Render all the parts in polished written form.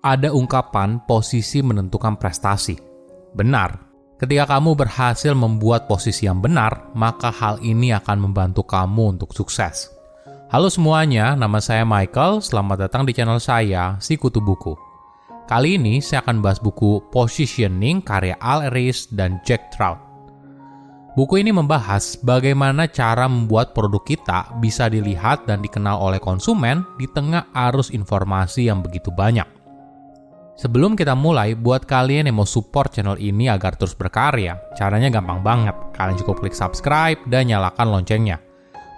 Ada ungkapan posisi menentukan prestasi. Benar, ketika kamu berhasil membuat posisi yang benar, maka hal ini akan membantu kamu untuk sukses. Halo semuanya, nama saya Michael, selamat datang di channel saya, Si Kutu Buku. Kali ini saya akan bahas buku Positioning karya Al Ries dan Jack Trout. Buku ini membahas bagaimana cara membuat produk kita bisa dilihat dan dikenal oleh konsumen di tengah arus informasi yang begitu banyak. Sebelum kita mulai, buat kalian yang mau support channel ini agar terus berkarya, caranya gampang banget. Kalian cukup klik subscribe dan nyalakan loncengnya.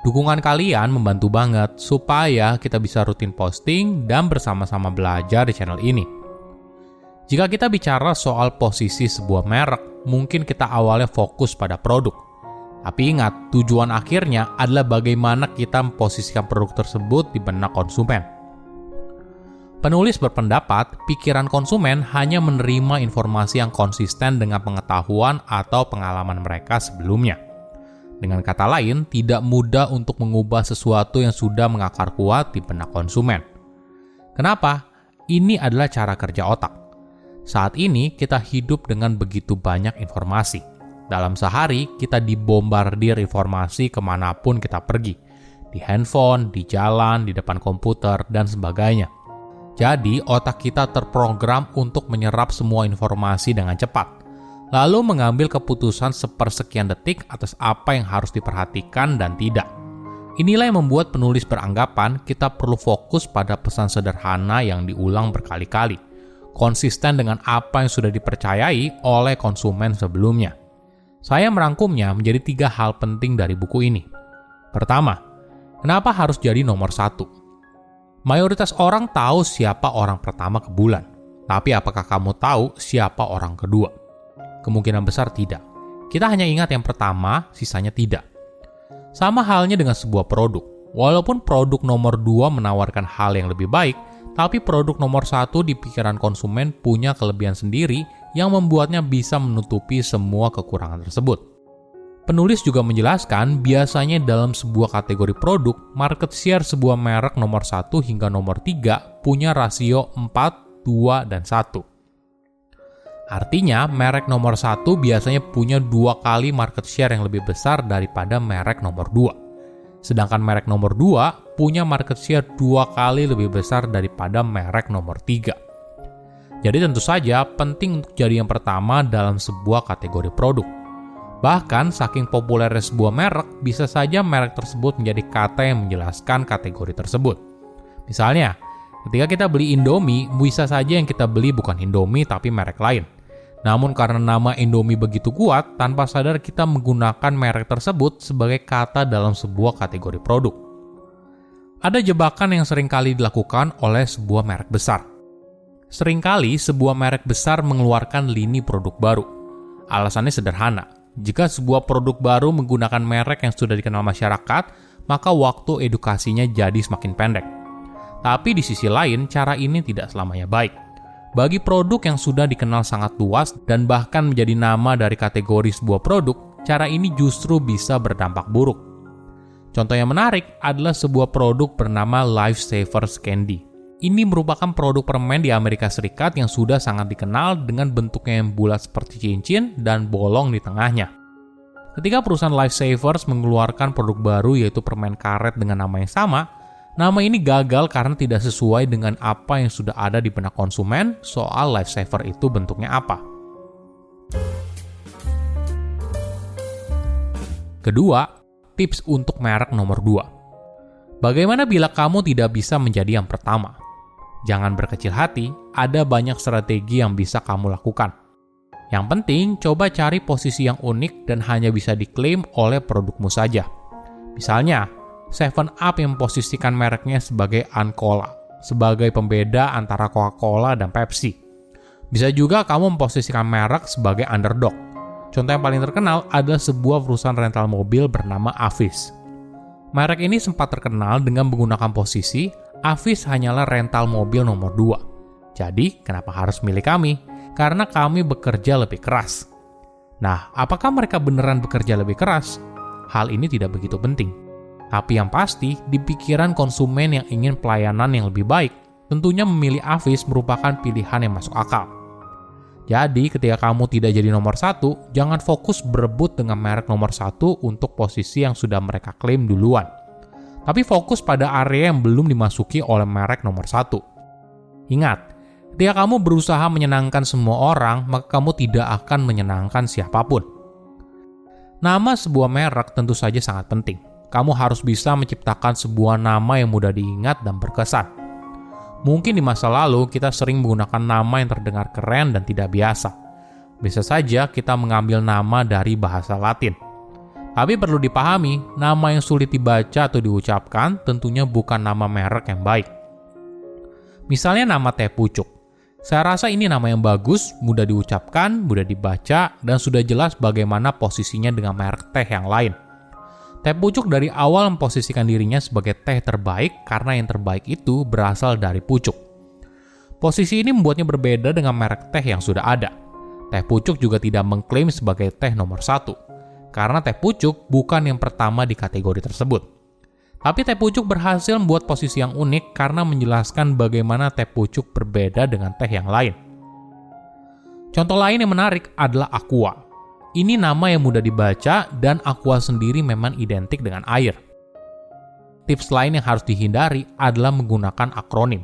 Dukungan kalian membantu banget supaya kita bisa rutin posting dan bersama-sama belajar di channel ini. Jika kita bicara soal posisi sebuah merek, mungkin kita awalnya fokus pada produk. Tapi ingat, tujuan akhirnya adalah bagaimana kita memposisikan produk tersebut di benak konsumen. Penulis berpendapat, pikiran konsumen hanya menerima informasi yang konsisten dengan pengetahuan atau pengalaman mereka sebelumnya. Dengan kata lain, tidak mudah untuk mengubah sesuatu yang sudah mengakar kuat di benak konsumen. Kenapa? Ini adalah cara kerja otak. Saat ini, kita hidup dengan begitu banyak informasi. Dalam sehari, kita dibombardir informasi kemanapun kita pergi. Di handphone, di jalan, di depan komputer, dan sebagainya. Jadi, otak kita terprogram untuk menyerap semua informasi dengan cepat, lalu mengambil keputusan sepersekian detik atas apa yang harus diperhatikan dan tidak. Inilah yang membuat penulis beranggapan kita perlu fokus pada pesan sederhana yang diulang berkali-kali, konsisten dengan apa yang sudah dipercayai oleh konsumen sebelumnya. Saya merangkumnya menjadi 3 hal penting dari buku ini. Pertama, kenapa harus jadi nomor 1? Mayoritas orang tahu siapa orang pertama ke bulan, tapi apakah kamu tahu siapa orang kedua? Kemungkinan besar tidak. Kita hanya ingat yang pertama, sisanya tidak. Sama halnya dengan sebuah produk. Walaupun produk nomor 2 menawarkan hal yang lebih baik, tapi produk nomor 1 di pikiran konsumen punya kelebihan sendiri yang membuatnya bisa menutupi semua kekurangan tersebut. Penulis juga menjelaskan, biasanya dalam sebuah kategori produk, market share sebuah merek nomor 1 hingga nomor 3 punya rasio 4, 2, dan 1. Artinya, merek nomor 1 biasanya punya 2 kali market share yang lebih besar daripada merek nomor 2. Sedangkan merek nomor 2 punya market share 2 kali lebih besar daripada merek nomor 3. Jadi tentu saja penting untuk jadi yang pertama dalam sebuah kategori produk. Bahkan, saking populernya sebuah merek, bisa saja merek tersebut menjadi kata yang menjelaskan kategori tersebut. Misalnya, ketika kita beli Indomie, bisa saja yang kita beli bukan Indomie tapi merek lain. Namun karena nama Indomie begitu kuat, tanpa sadar kita menggunakan merek tersebut sebagai kata dalam sebuah kategori produk. Ada jebakan yang seringkali dilakukan oleh sebuah merek besar. Seringkali sebuah merek besar mengeluarkan lini produk baru. Alasannya sederhana. Jika sebuah produk baru menggunakan merek yang sudah dikenal masyarakat, maka waktu edukasinya jadi semakin pendek. Tapi di sisi lain, cara ini tidak selamanya baik. Bagi produk yang sudah dikenal sangat luas dan bahkan menjadi nama dari kategori sebuah produk, cara ini justru bisa berdampak buruk. Contoh yang menarik adalah sebuah produk bernama Lifesavers Candy. Ini merupakan produk permen di Amerika Serikat yang sudah sangat dikenal dengan bentuknya yang bulat seperti cincin dan bolong di tengahnya. Ketika perusahaan Lifesavers mengeluarkan produk baru yaitu permen karet dengan nama yang sama, nama ini gagal karena tidak sesuai dengan apa yang sudah ada di benak konsumen soal Lifesaver itu bentuknya apa. Kedua, tips untuk merek nomor 2. Bagaimana bila kamu tidak bisa menjadi yang pertama? Jangan berkecil hati, ada banyak strategi yang bisa kamu lakukan. Yang penting, coba cari posisi yang unik dan hanya bisa diklaim oleh produkmu saja. Misalnya, 7up yang memposisikan mereknya sebagai Uncola, sebagai pembeda antara Coca-Cola dan Pepsi. Bisa juga kamu memposisikan merek sebagai underdog. Contoh yang paling terkenal adalah sebuah perusahaan rental mobil bernama Avis. Merek ini sempat terkenal dengan menggunakan posisi Avis hanyalah rental mobil nomor 2. Jadi, kenapa harus milih kami? Karena kami bekerja lebih keras. Nah, apakah mereka beneran bekerja lebih keras? Hal ini tidak begitu penting. Tapi yang pasti, di pikiran konsumen yang ingin pelayanan yang lebih baik, tentunya memilih Avis merupakan pilihan yang masuk akal. Jadi, ketika kamu tidak jadi nomor 1, jangan fokus berebut dengan merek nomor 1 untuk posisi yang sudah mereka klaim duluan. Tapi fokus pada area yang belum dimasuki oleh merek nomor 1. Ingat, ketika kamu berusaha menyenangkan semua orang, maka kamu tidak akan menyenangkan siapapun. Nama sebuah merek tentu saja sangat penting. Kamu harus bisa menciptakan sebuah nama yang mudah diingat dan berkesan. Mungkin di masa lalu kita sering menggunakan nama yang terdengar keren dan tidak biasa. Bisa saja kita mengambil nama dari bahasa Latin. Tapi perlu dipahami, nama yang sulit dibaca atau diucapkan tentunya bukan nama merek yang baik. Misalnya nama teh pucuk. Saya rasa ini nama yang bagus, mudah diucapkan, mudah dibaca, dan sudah jelas bagaimana posisinya dengan merek teh yang lain. Teh pucuk dari awal memposisikan dirinya sebagai teh terbaik karena yang terbaik itu berasal dari pucuk. Posisi ini membuatnya berbeda dengan merek teh yang sudah ada. Teh pucuk juga tidak mengklaim sebagai teh nomor 1, karena teh pucuk bukan yang pertama di kategori tersebut. Tapi teh pucuk berhasil membuat posisi yang unik karena menjelaskan bagaimana teh pucuk berbeda dengan teh yang lain. Contoh lain yang menarik adalah Aqua. Ini nama yang mudah dibaca dan Aqua sendiri memang identik dengan air. Tips lain yang harus dihindari adalah menggunakan akronim.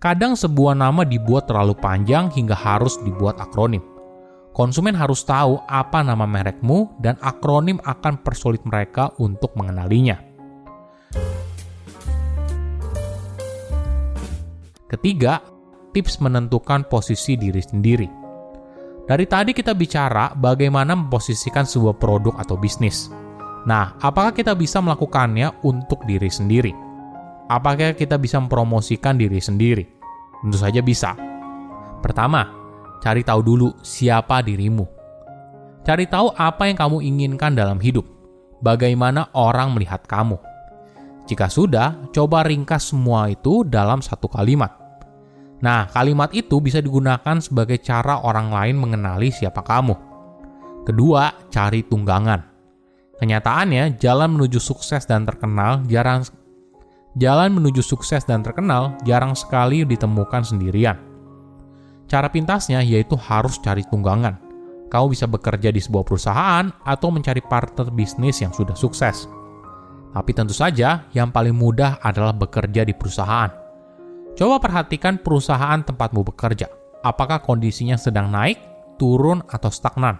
Kadang sebuah nama dibuat terlalu panjang hingga harus dibuat akronim. Konsumen harus tahu apa nama merekmu dan akronim akan persulit mereka untuk mengenalinya. Ketiga, tips menentukan posisi diri sendiri. Dari tadi kita bicara bagaimana memposisikan sebuah produk atau bisnis. Nah, apakah kita bisa melakukannya untuk diri sendiri? Apakah kita bisa mempromosikan diri sendiri? Tentu saja bisa. Pertama, cari tahu dulu siapa dirimu. Cari tahu apa yang kamu inginkan dalam hidup. Bagaimana orang melihat kamu. Jika sudah, coba ringkas semua itu dalam satu kalimat. Nah, kalimat itu bisa digunakan sebagai cara orang lain mengenali siapa kamu. Kedua, cari tunggangan. Kenyataannya, jalan menuju sukses dan terkenal jarang sekali ditemukan sendirian. Cara pintasnya yaitu harus cari tunggangan. Kamu bisa bekerja di sebuah perusahaan atau mencari partner bisnis yang sudah sukses. Tapi tentu saja, yang paling mudah adalah bekerja di perusahaan. Coba perhatikan perusahaan tempatmu bekerja. Apakah kondisinya sedang naik, turun, atau stagnan?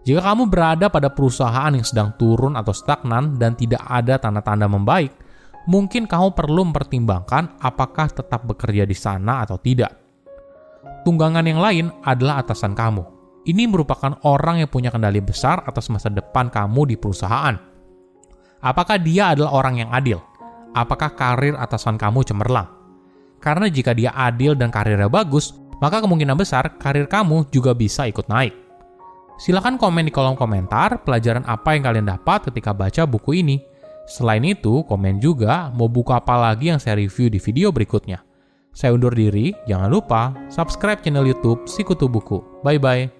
Jika kamu berada pada perusahaan yang sedang turun atau stagnan dan tidak ada tanda-tanda membaik, mungkin kamu perlu mempertimbangkan apakah tetap bekerja di sana atau tidak. Tunggangan yang lain adalah atasan kamu. Ini merupakan orang yang punya kendali besar atas masa depan kamu di perusahaan. Apakah dia adalah orang yang adil? Apakah karir atasan kamu cemerlang? Karena jika dia adil dan karirnya bagus, maka kemungkinan besar karir kamu juga bisa ikut naik. Silahkan komen di kolom komentar pelajaran apa yang kalian dapat ketika baca buku ini. Selain itu, komen juga mau buku apa lagi yang saya review di video berikutnya. Saya undur diri, jangan lupa subscribe channel YouTube Sikutu Buku. Bye-bye.